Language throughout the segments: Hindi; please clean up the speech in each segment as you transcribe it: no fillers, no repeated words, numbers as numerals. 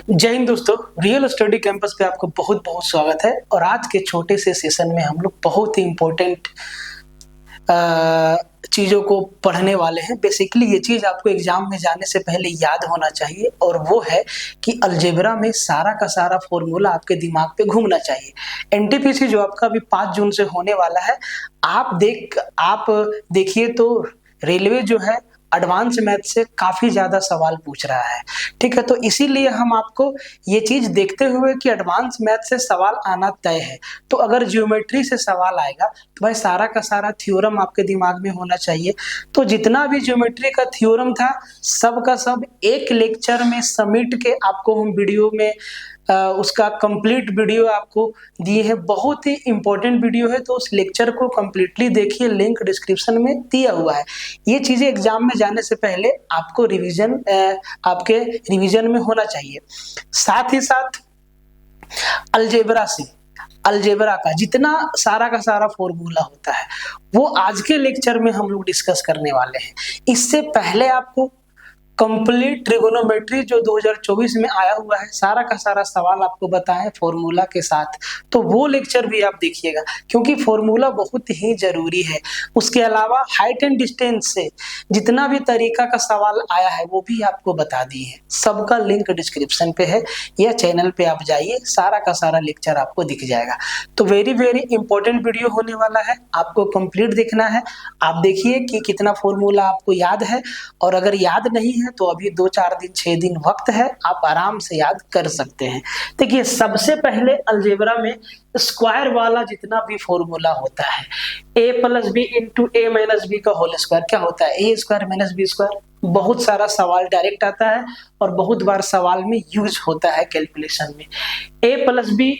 जय हिंद दोस्तों। रियल स्टडी कैंपस पे आपको बहुत बहुत स्वागत है। और आज के छोटे से सेशन में हम लोग बहुत ही इम्पोर्टेंट चीज़ों को पढ़ने वाले हैं। बेसिकली ये चीज़ आपको एग्जाम में जाने से पहले याद होना चाहिए, और वो है कि अलजेब्रा में सारा का सारा फॉर्मूला आपके दिमाग पे घूमना चाहिए। एनटीपीसी जो आपका अभी 5 जून से होने वाला है, आप देखिए तो रेलवे जो है एडवांस मैथ से काफी ज्यादा सवाल पूछ रहा है। ठीक है, तो इसीलिए हम आपको ये चीज देखते हुए कि एडवांस मैथ से सवाल आना तय है, तो अगर ज्योमेट्री से सवाल आएगा तो भाई सारा का सारा थ्योरम आपके दिमाग में होना चाहिए। तो जितना भी ज्योमेट्री का थ्योरम था सब का सब एक लेक्चर में समेट के आपको हम वीडियो में उसका कंप्लीट वीडियो आपको दिए है। बहुत ही इंपॉर्टेंट वीडियो है, तो उस लेक्चर को कंप्लीटली देखिए, लिंक डिस्क्रिप्शन में दिया हुआ है। ये चीजें एग्जाम में जाने से पहले आपको आपके रिवीजन में होना चाहिए। साथ ही साथ अलजेब्रा का जितना सारा का सारा फॉर्मूला होता है वो आज के लेक्चर में हम लोग डिस्कस करने वाले हैं। इससे पहले आपको कंप्लीट ट्रिगोनोमेट्री जो 2024 में आया हुआ है, सारा का सारा सवाल आपको बताएं फॉर्मूला के साथ, तो वो लेक्चर भी आप देखिएगा, क्योंकि फॉर्मूला बहुत ही जरूरी है। उसके अलावा हाइट एंड डिस्टेंस से जितना भी तरीका का सवाल आया है वो भी आपको बता दिए हैं। सबका लिंक डिस्क्रिप्शन पे है, या चैनल पे आप जाइए, सारा का सारा लेक्चर आपको दिख जाएगा। तो वेरी वेरी इंपॉर्टेंट वीडियो होने वाला है, आपको कंप्लीट देखना है। आप देखिए कि कितना फॉर्मूला आपको याद है, और अगर याद नहीं है तो अभी 2-4 दिन 6 दिन वक्त है, आप आराम से याद कर सकते हैं। देखिए, सबसे पहले अलजेब्रा में स्क्वायर वाला जितना भी फॉर्मूला होता है, a + b × a - b का होल स्क्वायर क्या होता है, a² - b²। बहुत सारा सवाल डायरेक्ट आता है और बहुत बार सवाल में यूज होता है कैलकुलेशन में। a + b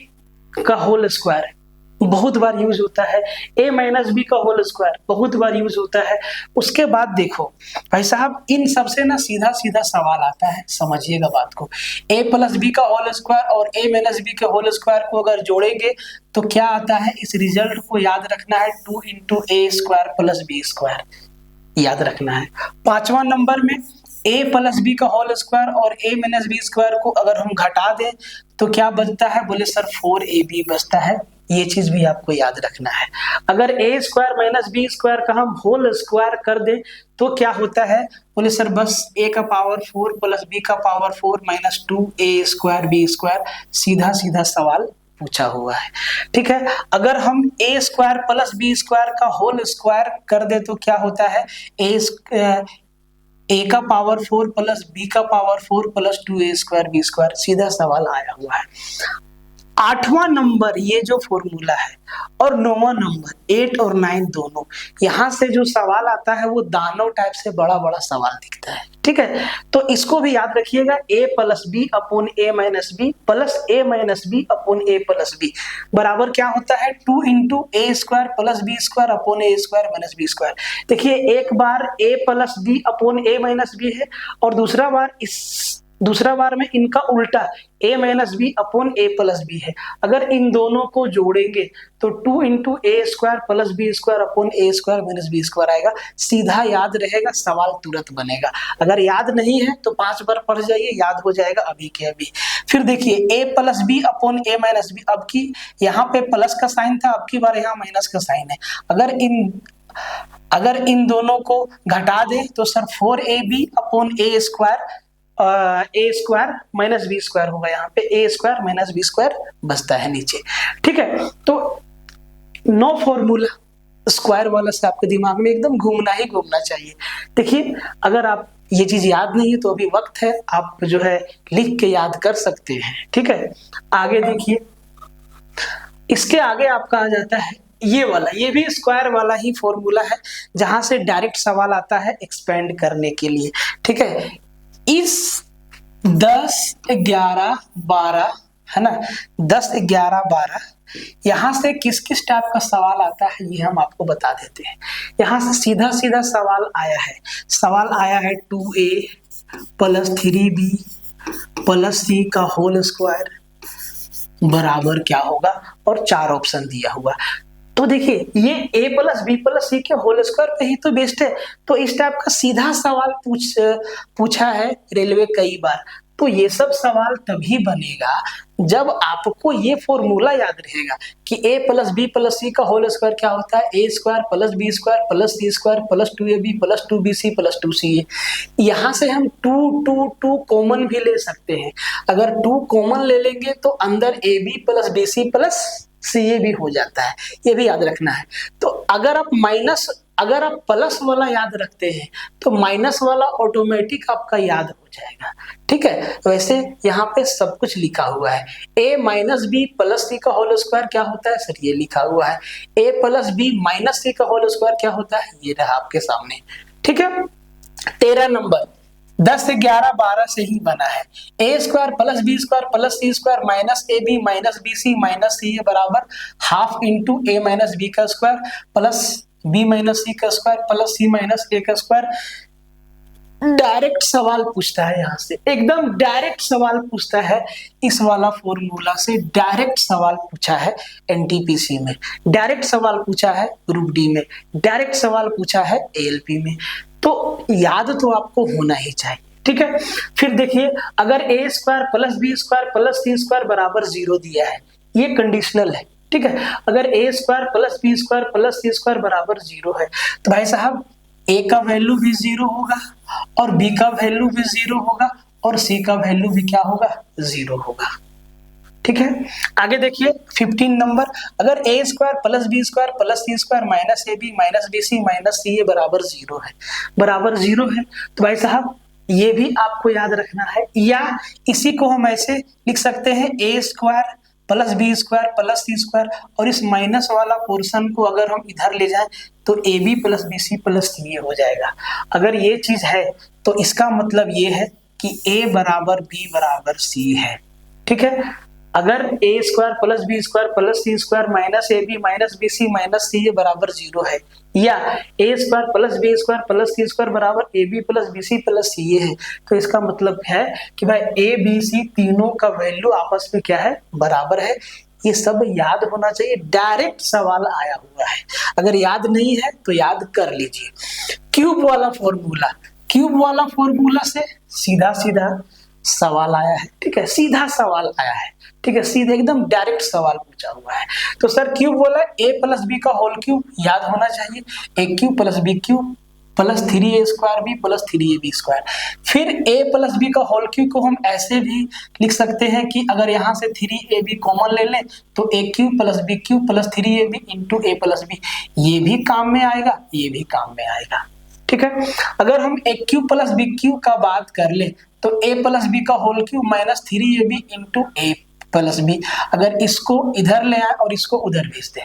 का होल स्क्वायर बहुत बार यूज होता है, a - b का होल स्क्वायर बहुत बार यूज होता है। उसके बाद देखो भाई साहब, इन सबसे ना सीधा सीधा सवाल आता है, समझिएगा बात को। a + b का होल स्क्वायर और a - b के होल स्क्वायर को अगर जोड़ेंगे तो क्या आता है, इस रिजल्ट को याद रखना है, 2 × a² + b², याद रखना है। 5वां नंबर में a + b का होल स्क्वायर और a - b² को अगर हम घटा दें तो क्या बचता है, बोले सर 4ab बचता है। ये चीज भी आपको याद रखना है। अगर a² - b² का हम होल स्क्वायर कर दें तो क्या होता है, बोले सर बस a⁴ + b⁴ - 2a² b²। सीधा सीधा सवाल पूछा हुआ है। ठीक है, अगर हम a² + b² का होल स्क्वायर कर दे तो क्या होता है, a⁴ + b⁴ + 2a² b²। सीधा सवाल आया हुआ है। 8वां नंबर ये जो फॉर्मूला है, और 9वां नंबर 8 और 9 दोनों, यहाँ से जो सवाल आता है वो दानव टाइप से बड़ा बड़ा सवाल दिखता है। ठीक है, तो इसको भी याद रखिएगा, a + b / a - b + a - b / a + b बराबर क्या होता है, 2 × a² + b² / a² - b²। देखिए, एक बार a + b / a - b है, और दूसरा बार में इनका उल्टा a - b / a + b है। अगर इन दोनों को जोड़ेंगे तो 2 × a² + b² / a² - b² आएगा। सीधा याद रहेगा, सवाल तुरंत बनेगा। अगर याद नहीं है तो 5 बार पढ़ जाइए, याद हो जाएगा अभी के अभी। फिर देखिए, a + b / a - b, अब की यहाँ पे प्लस का साइन था, अब की बार यहाँ माइनस का साइन है। अगर इन दोनों को घटा दें तो सर 4ab / a² - b² होगा। यहाँ पे a² - b² बचता है नीचे। ठीक है, तो 9 फॉर्मूला स्क्वायर वाला से आपके दिमाग में एकदम घूमना ही घूमना चाहिए। देखिए, अगर आप ये चीज याद नहीं है तो अभी वक्त है, आप जो है लिख के याद कर सकते हैं। ठीक है, आगे देखिए, इसके आगे आपका आ जाता है ये वाला, ये भी स्क्वायर वाला ही फॉर्मूला है, जहां से डायरेक्ट सवाल आता है एक्सपेंड करने के लिए। ठीक है, इस 10, 11, 12 है ना, 10, 11, 12 यहां से किस किस टाइप का सवाल आता है ये हम आपको बता देते हैं। यहां से सीधा सीधा सवाल आया है 2a + 3b + c का होल स्क्वायर बराबर क्या होगा, और 4 ऑप्शन दिया हुआ। तो देखिए, ये a + b + c के होल स्क्वायर पे ही तो बेस्ड है। तो इस टाइप का सीधा सवाल पूछा है रेलवे कई बार। तो ये सब सवाल तभी बनेगा जब आपको ये फॉर्मूला याद रहेगा कि a plus B plus C का होल स्क्वायर क्या होता है, a square plus B square plus C square plus 2ab plus 2bc plus 2ca। यहाँ से हम 2 कॉमन भी ले सकते हैं। अगर 2 कॉमन ले लेंगे तो अंदर ab plus bc plus ca भी हो जाता है, ये भी याद रखना है। तो अगर आप प्लस वाला याद रखते हैं तो माइनस वाला ऑटोमेटिक आपका याद हो जाएगा। ठीक है, वैसे यहाँ पे सब कुछ लिखा हुआ है। a minus B plus C का होल स्क्वायर क्या होता है सर, ये लिखा हुआ है। a plus B minus C का होल स्क्वायर क्या होता है, ये रहा आपके सामने। ठीक है, 13 नंबर 10 से 11 12 से ही बना है। a square plus B square plus C square minus A B minus B C minus C बराबर half into A minus B का square plus B minus C का square plus C minus A का स्क्वायर। डायरेक्ट सवाल पूछता है, यहाँ से एकदम डायरेक्ट सवाल पूछता है। इस वाला फॉर्मूला से डायरेक्ट सवाल पूछा है एनटीपीसी में, डायरेक्ट सवाल पूछा है ग्रुप डी में, डायरेक्ट सवाल पूछा है एएलपी में। तो याद तो आपको होना ही चाहिए। ठीक है, फिर देखिए अगर A square plus B square plus C square बराबर 0 दिया है, ये कंडीशनल है। ठीक है, अगर A square plus B square plus C square बराबर 0 है तो भाई साहब ए का वैल्यू भी 0 होगा और बी का वैल्यू भी 0 होगा और सी का वैल्यू भी क्या होगा, 0 होगा। ठीक है, आगे देखिए 15 नंबर, अगर A square plus B square plus C square minus A B minus B C minus C A बराबर 0 है, बराबर 0 है तो भाई साहब ये भी आपको याद रखना है। या इसी को हम ऐसे लिख सकते हैं A square plus B square plus C square और इस माइनस वाला पोर्शन को अगर हम इधर ले जाएं तो A B plus B C plus C A हो जाएगा। अगर ये चीज है तो इसका मतलब ये है कि ए बराबर बी बराबर सी है। ठीक है, अगर A square plus B square plus C square minus A B minus B C minus C A बराबर 0 है, या A square plus B square plus C square बराबर A B plus B C plus C A है, तो इसका मतलब है कि भाई ए बी सी तीनों का वैल्यू आपस में क्या है, बराबर है। ये सब याद होना चाहिए, डायरेक्ट सवाल आया हुआ है। अगर याद नहीं है तो याद कर लीजिए। क्यूब वाला फॉर्मूला, क्यूब वाला फॉर्मूला से सीधा सीधा सवाल आया है। ठीक है, सीधा सवाल आया है। ठीक है, सीधे एकदम डायरेक्ट सवाल पूछा हुआ है। तो सर क्यूब बोला ए प्लस बी का होल क्यूब याद होना चाहिए, A cube plus B cube plus 3a square B plus 3ab square. फिर a प्लस बी का होल क्यूब को हम ऐसे भी लिख सकते हैं कि अगर यहाँ से 3ab कॉमन ले लें तो a cube plus B cube plus 3ab into A plus B, ये भी काम में आएगा, ये भी काम में आएगा। ठीक है, अगर हम a cube plus B cube का बात कर ले तो a प्लस बी का whole cube minus 3ab into A plus B, अगर इसको इधर ले आए और इसको उधर भेज दें।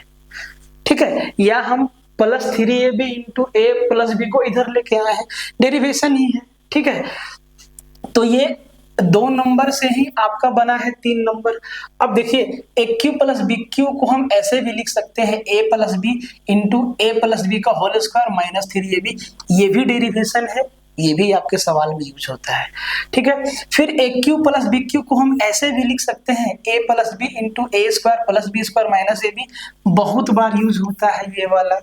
ठीक है, या हम plus 3ab into A plus B को इधर लेके आए हैं, डेरिवेशन ही है। ठीक है, तो ये 2 नंबर से ही आपका बना है 3 नंबर। अब देखिए ए क्यू प्लस बी क्यू को हम ऐसे भी लिख सकते हैं A plus B into A plus B का होल स्क्वायर माइनस 3ab, ये भी डेरिवेशन है, ये भी आपके सवाल में यूज होता है। ठीक है, फिर A cube plus B cube को हम ऐसे भी लिख सकते हैं A plus B into A square plus B square minus A B, बहुत बार यूज होता है ये वाला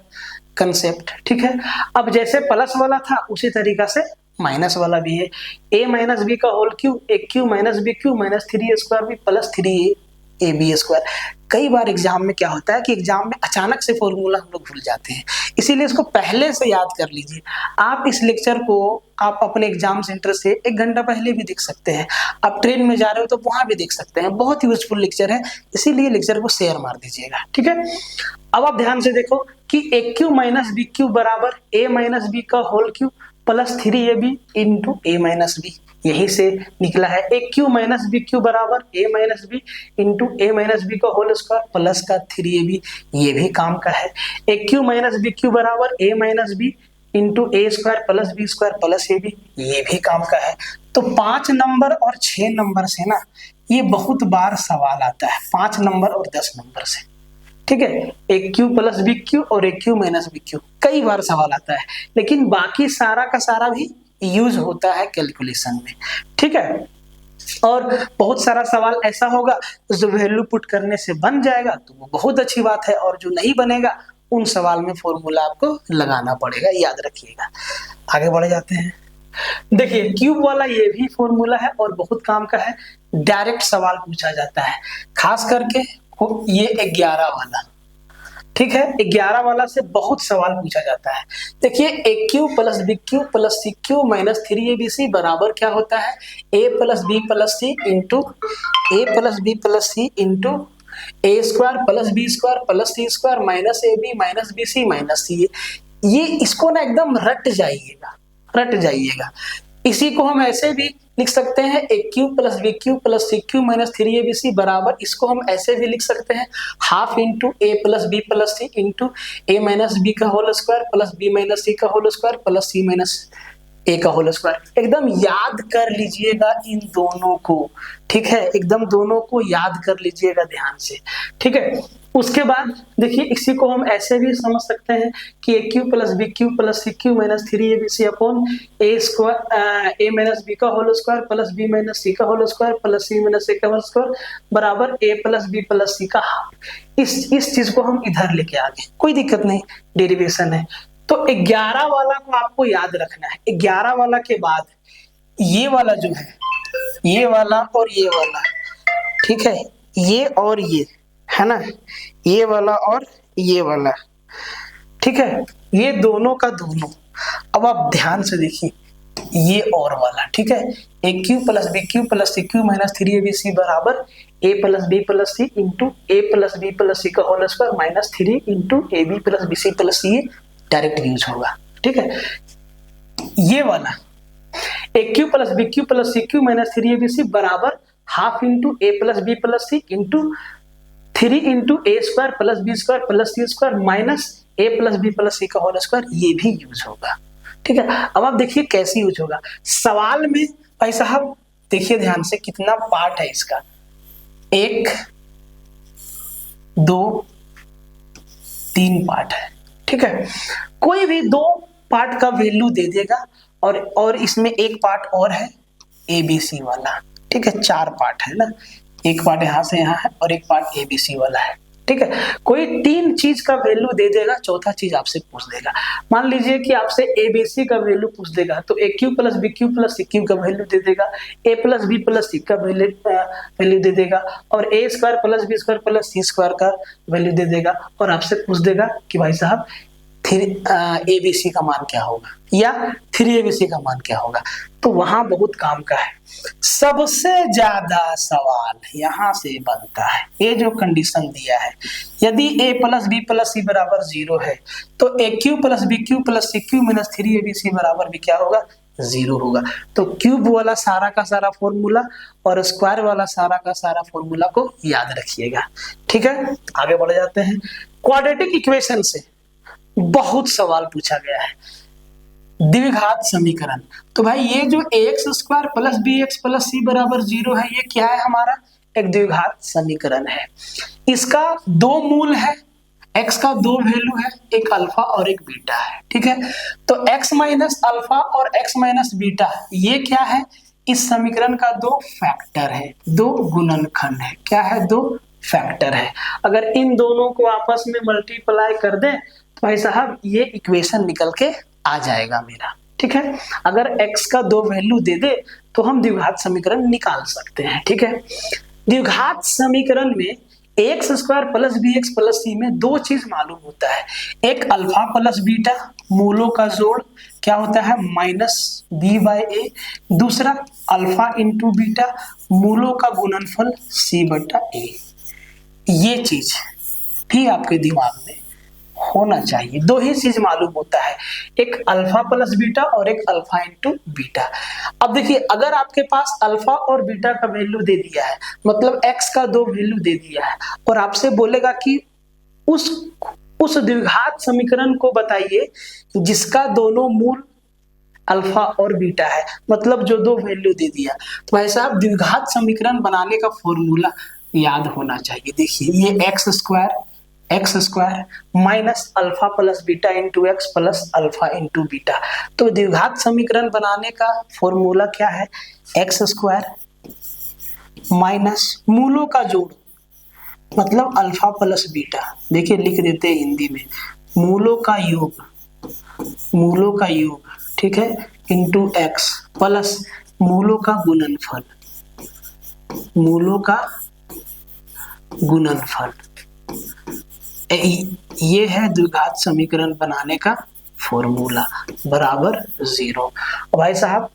कंसेप्ट। ठीक है, अब जैसे प्लस वाला था उसी तरीका से माइनस वाला भी है, ए माइनस बी का whole cube A cube minus B cube minus 3a square B plus 3ab square. कई बार एग्जाम में क्या होता है कि एग्जाम में अचानक से फॉर्मूला हम लोग भूल जाते हैं, इसीलिए इसको पहले से याद कर लीजिए। आप इस लेक्चर को आप अपने एग्जाम सेंटर से 1 घंटा पहले भी देख सकते हैं, आप ट्रेन में जा रहे हो तो वहां भी देख सकते हैं, बहुत यूजफुल लेक्चर है, इसीलिए लेक्चर को शेयर मार दीजिएगा। ठीक है, अब आप ध्यान से देखो कि A cube minus B cube बराबर ए माइनस बी का whole cube plus 3ab into A minus B, यही से निकला है। A cube minus B cube बराबर A minus B into A minus B का होल स्क्वायर प्लस का 3ab, ये भी काम का है। A cube minus B cube बराबर A minus B into A square plus B square plus A B, ये भी काम का है। तो 5 नंबर और 6 नंबर से ना ये बहुत बार सवाल आता है, 5 नंबर और 10 नंबर से। ठीक है, A cube plus B Q और ए क्यू माइनस बी क्यू कई बार सवाल आता है, लेकिन बाकी सारा का सारा भी यूज होता है कैलकुलेशन में। ठीक है, और बहुत सारा सवाल ऐसा होगा जो वैल्यू पुट करने से बन जाएगा तो वो बहुत अच्छी बात है, और जो नहीं बनेगा उन सवाल में फॉर्मूला आपको लगाना पड़ेगा, याद रखिएगा। आगे बढ़ जाते हैं। देखिए क्यूब वाला ये भी फॉर्मूला है और बहुत काम का है, डायरेक्ट सवाल पूछा जाता है, खास करके ये 11 वाला, ठीक है। 11 वाला से बहुत सवाल पूछा जाता है। देखिए A cube plus B cube plus C cube minus 3abc बराबर क्या होता है, a plus B plus C into A plus B plus C into A square plus B square plus C square minus A B minus B C minus C. ये इसको ना एकदम रट जाइएगा। इसी को हम ऐसे भी लिख सकते हैं, A cube plus B cube plus C cube minus 3abc बराबर, इसको हम ऐसे भी लिख सकते हैं half into A plus B plus C into A minus B का whole square plus B minus C का whole square plus C minus A का होल स्क्वायर। एकदम याद कर लीजिएगा इन दोनों को, ठीक है, एकदम दोनों को याद कर लीजिएगा ध्यान से, ठीक है। उसके बाद देखिए इसी को हम ऐसे भी समझ सकते हैं कि A cube plus B cube plus C cube minus 3abc upon A square A minus B का whole square plus B minus C का whole square plus C minus A का होल स्क्वायर बराबर A plus B plus C का हाफ। इस चीज को हम इधर लेके आ गए, कोई दिक्कत नहीं, डेरिवेशन है। तो 11 वाला को आपको याद रखना है। 11 वाला के बाद ये वाला जो है, ये वाला और ये वाला, ठीक है, ये और ये है ना, ये वाला और ये वाला, ठीक है, ये दोनों का दोनों। अब आप ध्यान से देखिए ये और वाला, ठीक है, A cube plus B cube plus C cube minus 3abc बराबर A plus B plus C into A plus B plus C का whole square minus 3 into A B plus B C plus C, direct use होगा, ठीक है। ये वाला A cube plus B cube plus C cube minus 3abc बराबर half into A plus B plus C into 3 into A square plus B square plus C square minus A plus B plus C का होल स्क्वायर, ये भी यूज होगा, ठीक है। अब आप देखिए कैसे यूज होगा सवाल में, भाई साहब देखिए ध्यान से कितना पार्ट है इसका, 1 2 3 पार्ट है, ठीक है। कोई भी 2 पार्ट का वैल्यू दे देगा और इसमें एक पार्ट और है ABC वाला, ठीक है, 4 पार्ट है ना, एक पार्ट यहां से यहां है और एक पार्ट ABC वाला है, ठीक है। कोई 3 चीज का वैल्यू दे देगा, चौथा चीज आपसे पूछ देगा। मान लीजिए कि आपसे ABC का वैल्यू पूछ देगा तो A cube plus B cube plus C cube का वैल्यू दे देगा, A plus B plus C का वैल्यू दे देगा और A square plus B square plus C square का वैल्यू दे देगा और आपसे पूछ देगा कि भाई साहब ABC का मान क्या होगा या 3ABC का मान क्या होगा। तो वहां बहुत काम का है। सबसे ज्यादा सवाल यहां से बनता है, ये जो कंडीशन दिया है, यदि a plus B plus C बराबर 0 है तो A cube plus B cube plus C cube minus 3abc बराबर भी क्या होगा, 0 होगा। तो क्यूब वाला सारा का सारा फॉर्मूला और स्क्वायर वाला सारा का सारा फॉर्मूला को याद रखिएगा, ठीक है। आगे बढ़ जाते हैं। क्वाड्रेटिक इक्वेशन से बहुत सवाल पूछा गया है, द्विघात समीकरण। तो भाई ये जो ax square plus bx plus C बराबर 0 है, ये क्या है, हमारा एक द्विघात समीकरण है। इसका 2 मूल है, x का 2 वैल्यू है, एक अल्फा और एक बीटा है, ठीक है। तो x माइनस अल्फा और x माइनस बीटा ये क्या है, इस समीकरण का 2 फैक्टर है, 2 गुणनखंड है, क्या है, 2 फैक्टर है। अगर इन दोनों को आपस में मल्टीप्लाई कर दें तो भाई साहब ये इक्वेशन निकल के आ जाएगा मेरा, ठीक है। अगर x का 2 वैल्यू दे दे तो हम द्विघात समीकरण निकाल सकते हैं, ठीक है। द्विघात समीकरण में x square plus B x plus C में 2 चीज मालूम होता है, एक अल्फा प्लस बीटा मूलों का जोड़ क्या होता है, माइनस बी बाई ए, दूसरा अल्फा इंटू बीटा मूलों का गुणनफल सी बटा ए। ये चीज भी आपके दिमाग में होना चाहिए। 2 ही चीज मालूम होता है, एक अल्फा प्लस बीटा और एक अल्फा इंटू बीटा। अब देखिए अगर आपके पास अल्फा और बीटा का वैल्यू दे दिया है, मतलब एक्स का 2 वैल्यू दे दिया है और आपसे बोलेगा कि उस द्विघात समीकरण को बताइए जिसका दोनों मूल अल्फा और बीटा है, मतलब जो 2 वैल्यू दे दिया। तो भाई साहब द्विघात समीकरण बनाने का फॉर्मूला याद होना चाहिए। देखिए ये x square minus alpha plus beta into x plus alpha into beta. तो द्विघात समीकरण बनाने का फॉर्मूला क्या है, एक्स स्क्वायर माइनस मूलों का जोड़ मतलब अल्फा प्लस बीटा, देखिए लिख देते हैं हिंदी में, मूलों का योग, ठीक है, इंटू एक्स प्लस मूलों का गुणनफल, मूलों का गुणनफल। ये है द्विघात समीकरण बनाने का फॉर्मूला बराबर 0। भाई साहब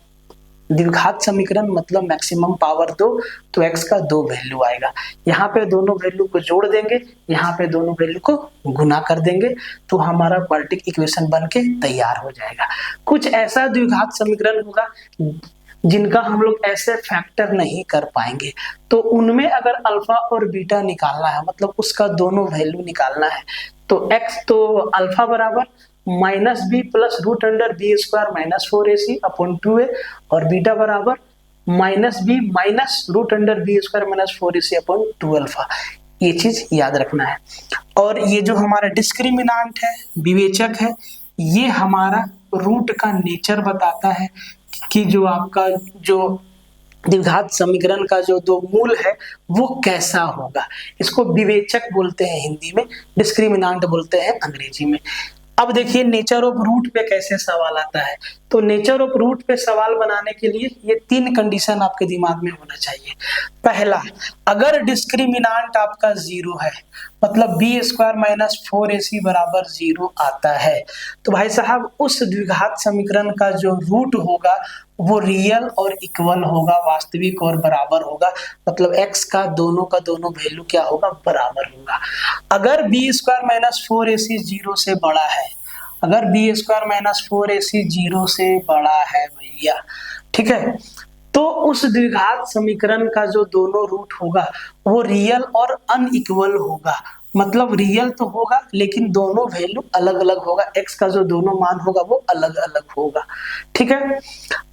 द्विघात समीकरण मतलब मैक्सिमम पावर 2, तो x का 2 वैल्यू आएगा। यहाँ पे दोनों वैल्यू को जोड़ देंगे, यहाँ पे दोनों वैल्यू को गुना कर देंगे, तो हमारा क्वाड्रेटिक इक्वेशन बन के तैयार हो जाएगा। कुछ ऐसा द्विघात समीकरण होगा जिनका हम लोग ऐसे फैक्टर नहीं कर पाएंगे, तो उनमें अगर अल्फा और बीटा निकालना है, मतलब उसका दोनों वैल्यू निकालना है, तो x तो अल्फा बराबर minus B plus root under B square minus 4ac upon 2a, और बीटा बराबर minus B minus root under B square minus 4ac upon 2 alpha. ये चीज याद रखना है। और ये जो हमारा डिस्क्रिमिनांट है, विवेचक है, ये हमारा रूट का नेचर बताता है कि जो आपका जो द्विघात समीकरण का जो दो मूल है वो कैसा होगा। इसको विवेचक बोलते हैं हिंदी में, डिस्क्रिमिनांट बोलते हैं अंग्रेजी में। अब देखिए नेचर ऑफ रूट पे कैसे सवाल आता है। तो नेचर ऑफ रूट पे सवाल बनाने के लिए ये 3 कंडीशन आपके दिमाग में होना चाहिए। पहला, अगर डिस्क्रिमिनांट आपका 0 है, मतलब बी स्क्वायर माइनस 4ac बराबर 0 आता है, तो भाई साहब उस द्विघात समीकरण का जो रूट होगा वो रियल और इक्वल होगा, वास्तविक और बराबर होगा, मतलब x का दोनों वैल्यू क्या होगा, बराबर होगा। अगर बी स्क्वायर माइनस 4ac 0 से बड़ा है, अगर बी स्क्वायर माइनस 4ac 0 से बड़ा है भैया, ठीक है, तो उस द्विघात समीकरण का जो दोनों रूट होगा वो रियल और अनइक्वल होगा। मतलब रियल तो होगा लेकिन दोनों वैल्यू अलग अलग होगा, x का जो दोनों मान होगा वो अलग अलग होगा, ठीक है।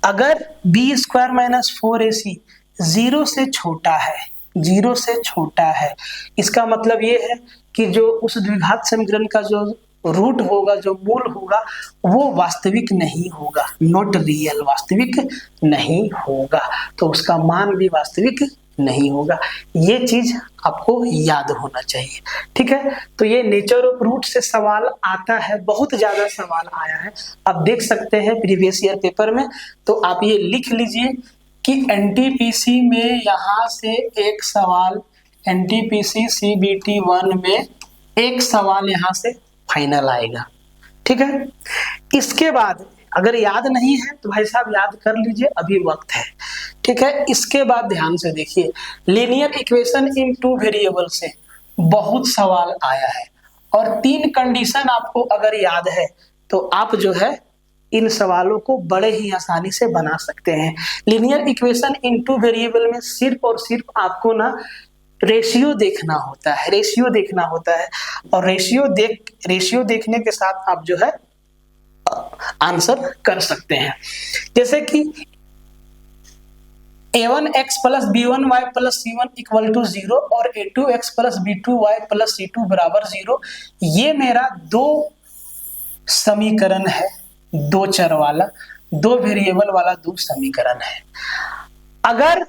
अगर बी स्क्वायर माइनस 4ac 0 से छोटा है, 0 से छोटा है, इसका मतलब ये है कि जो उस द्विघात समीकरण का जो रूट होगा, जो मूल होगा, वो वास्तविक नहीं होगा, नॉट रियल, वास्तविक नहीं होगा, तो उसका मान भी वास्तविक नहीं होगा। ये चीज आपको याद होना चाहिए, ठीक है। तो ये नेचर ऑफ रूट से सवाल आता है, बहुत ज्यादा सवाल आया है, आप देख सकते हैं प्रीवियस ईयर पेपर में। तो आप ये लिख लीजिए कि एनटीपीसी में यहाँ से एक सवाल, एनटीपीसी सीबीटी 1 में एक सवाल यहाँ से फाइनल आएगा, ठीक है। इसके बाद अगर याद नहीं है तो भाई साहब याद कर लीजिए, अभी वक्त है, ठीक है। इसके बाद ध्यान से देखिए, लीनियर इक्वेशन इन 2 वेरिएबल से बहुत सवाल आया है, और 3 कंडीशन आपको अगर याद है तो आप जो है इन सवालों को बड़े ही आसानी से बना सकते हैं। लीनियर इक्वेशन इन 2 वेरिएबल में सिर्फ और सिर्फ आपको ना रेशियो देखना होता है, रेशियो देखना होता है, और रेशियो देखने के साथ आप जो है आंसर कर सकते हैं। जैसे कि a1x plus b1y plus c1 equal to 0 और a2x plus b2y plus c2 बराबर 0, ये मेरा 2 समीकरण है, 2 चर वाला, 2 वेरिएबल वाला 2 समीकरण है। अगर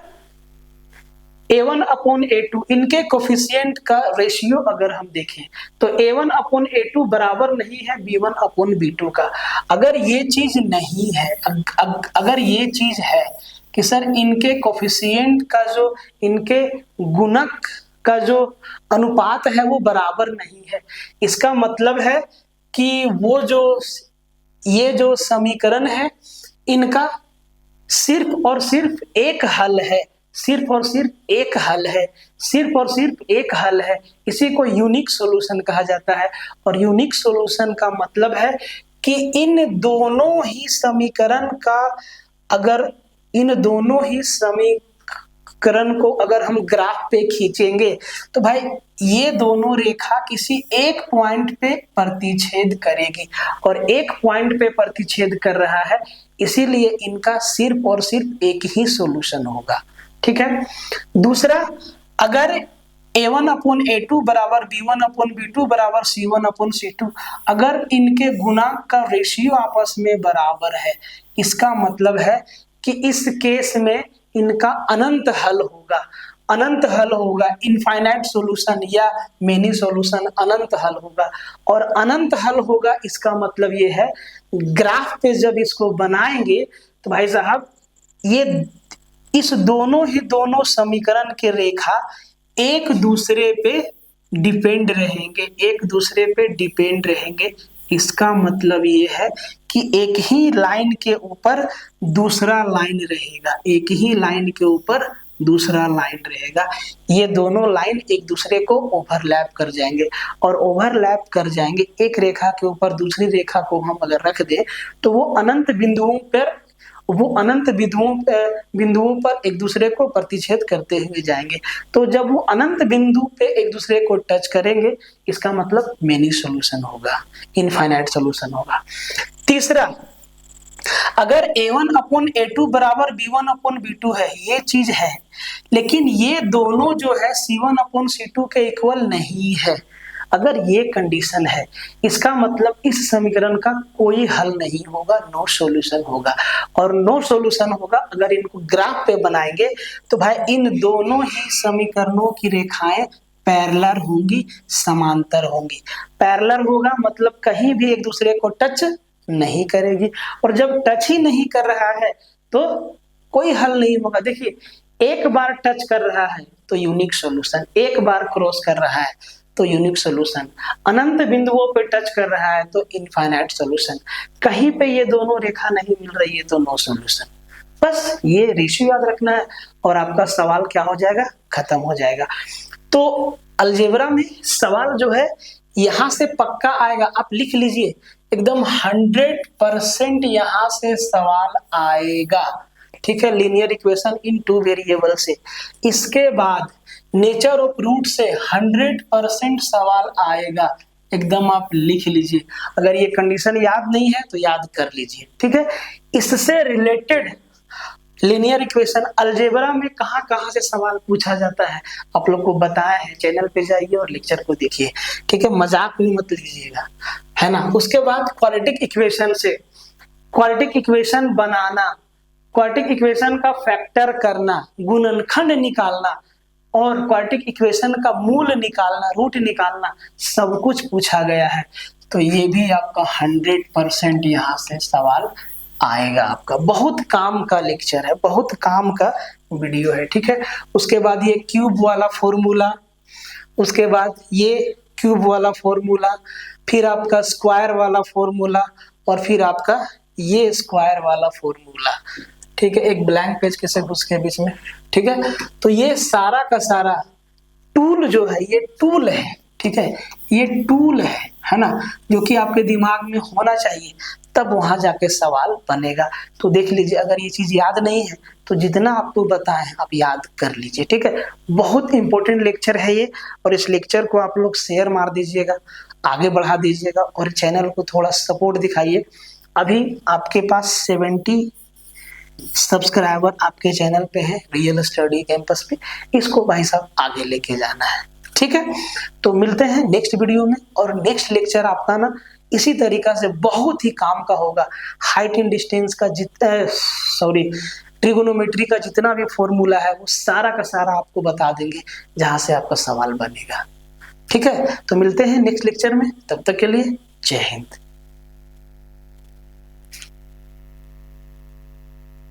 a1 अपॉन a2 इनके कोफिशिएंट का रेशियो अगर हम देखें तो a1 अपॉन a2 बराबर नहीं है b1 अपॉन b2 का। अगर ये चीज नहीं है, अगर ये चीज है कि सर इनके कोफिशिएंट का जो, इनके गुणक का जो अनुपात है वो बराबर नहीं है, इसका मतलब है कि वो जो ये जो समीकरण है इनका सिर्फ और सिर्फ एक हल है, सिर्फ और सिर्फ एक हल है, सिर्फ और सिर्फ एक हल है। इसी को यूनिक सॉल्यूशन कहा जाता है। और यूनिक सॉल्यूशन का मतलब है कि इन दोनों ही समीकरण का, अगर इन दोनों ही समीकरण को अगर हम ग्राफ पे खींचेंगे तो भाई ये दोनों रेखा किसी एक पॉइंट पे प्रतिच्छेद करेगी, और एक पॉइंट पे प्रतिच्छेद कर रहा है, इसीलिए इनका सिर्फ और सिर्फ एक ही सॉल्यूशन होगा, ठीक है। दूसरा, अगर a1 अपॉन a2 बराबर b1 अपॉन b2 बराबर c1 अपॉन c2, अगर इनके गुणांक का रेशियो आपस में बराबर है, इसका मतलब है कि इस केस में इनका अनंत हल होगा। अनंत हल होगा, इनफाइनाइट सॉल्यूशन या मेनी सॉल्यूशन अनंत हल होगा। और अनंत हल होगा इसका मतलब ये है ग्राफ पे जब इसको बनाएंगे तो भाई साहब ये इस दोनों समीकरण के रेखा एक दूसरे पे डिपेंड रहेंगे, एक दूसरे पे डिपेंड रहेंगे। इसका मतलब ये है कि एक ही लाइन के ऊपर दूसरा लाइन रहेगा, एक ही लाइन के ऊपर दूसरा लाइन रहेगा। ये दोनों लाइन एक दूसरे को ओवरलैप कर जाएंगे, और ओवरलैप कर जाएंगे एक रेखा के ऊपर दूसरी रेखा को हम अगर रख दें तो वो अनंत बिंदुओं पर एक दूसरे को प्रतिच्छेद करते हुए जाएंगे। तो जब वो अनंत बिंदु पे एक दूसरे को टच करेंगे इसका मतलब मेनी सॉल्यूशन होगा, इनफाइनाइट सॉल्यूशन होगा। तीसरा, अगर a1 अपॉन a2 बराबर b1 अपॉन b2 है, ये चीज है, लेकिन ये दोनों जो है c1 अपॉन c2 के इक्वल नहीं है, अगर ये कंडीशन है इसका मतलब इस समीकरण का कोई हल नहीं होगा, नो सॉल्यूशन होगा। और नो सॉल्यूशन होगा अगर इनको ग्राफ पे बनाएंगे तो भाई इन दोनों ही समीकरणों की रेखाएं पैरेलल होंगी, समांतर होंगी। पैरेलल होगा मतलब कहीं भी एक दूसरे को टच नहीं करेगी, और जब टच ही नहीं कर रहा है तो कोई हल नहीं होगा। देखिए, एक बार टच कर रहा है तो यूनिक सॉल्यूशन, एक बार क्रॉस कर रहा है तो यूनिक सॉल्यूशन, अनंत बिंदुओं पे टच कर रहा है तो इनफाइनाइट सॉल्यूशन, कहीं पे ये दोनों रेखा नहीं मिल रही है तो नो सॉल्यूशन। बस ये रेशियो याद रखना है और आपका सवाल क्या हो जाएगा, खत्म हो जाएगा। तो अलजेब्रा में सवाल जो है यहां से पक्का आएगा, आप लिख लीजिए एकदम 100% यहां से सवाल आएगा, ठीक है। Linear equation in two variable से, इसके बाद नेचर ऑफ रूट से 100% सवाल आएगा, एकदम आप लिख लीजिए। अगर ये कंडीशन याद नहीं है तो याद कर लीजिए, ठीक है। इससे रिलेटेड लीनियर इक्वेशन अलजेब्रा में कहां से सवाल पूछा जाता है आप लोग को बताया है, चैनल पे जाइए और लेक्चर को देखिए, ठीक है। मजाक भी मत लीजिएगा, है ना। उसके बाद क्वाड्रेटिक इक्वेशन से क्वाड्रेटिक इक्वेशन बनाना, क्वाड्रेटिक इक्वेशन का फैक्टर करना, गुणनखंड निकालना और क्वाड्रेटिक इक्वेशन का मूल निकालना, रूट निकालना, सब कुछ पूछा गया है। तो ये भी आपका 100% यहाँ से सवाल आएगा। आपका बहुत काम का लेक्चर है, बहुत काम का वीडियो है, ठीक है। उसके बाद ये क्यूब वाला फॉर्मूला, उसके बाद ये क्यूब वाला फॉर्मूला, फिर आपका स्क्वायर वाला फॉर्मूला, और फिर आपका ये स्क्वायर वाला फॉर्मूला, ठीक है। एक ब्लैंक पेज कैसे घुस के बीच में, ठीक है। तो ये सारा का सारा टूल जो है, ये टूल है, ठीक है, ये टूल है ना, जो कि आपके दिमाग में होना चाहिए, तब वहां जाके सवाल बनेगा। तो देख लीजिए, अगर ये चीज याद नहीं है तो जितना आपको बताएं आप याद कर लीजिए, ठीक है। बहुत इंपॉर्टेंट लेक्चर है ये, और इस लेक्चर को आप लोग शेयर मार दीजिएगा, आगे बढ़ा दीजिएगा, और चैनल को थोड़ा सपोर्ट दिखाइए। अभी आपके पास 70 सब्सक्राइबर आपके चैनल पे है रियल स्टडी कैंपस पे, इसको भाई साहब आगे लेके जाना है, ठीक है। तो मिलते हैं नेक्स्ट वीडियो में, और नेक्स्ट लेक्चर आपका ना इसी तरीका से बहुत ही काम का होगा। हाइट एंड डिस्टेंस का ट्रिगोनोमेट्री का जितना भी फॉर्मूला है वो सारा का सारा आपको बता देंगे, जहां से आपका सवाल बनेगा, ठीक है। तो मिलते हैं नेक्स्ट लेक्चर में, तब तक के लिए जय हिंद।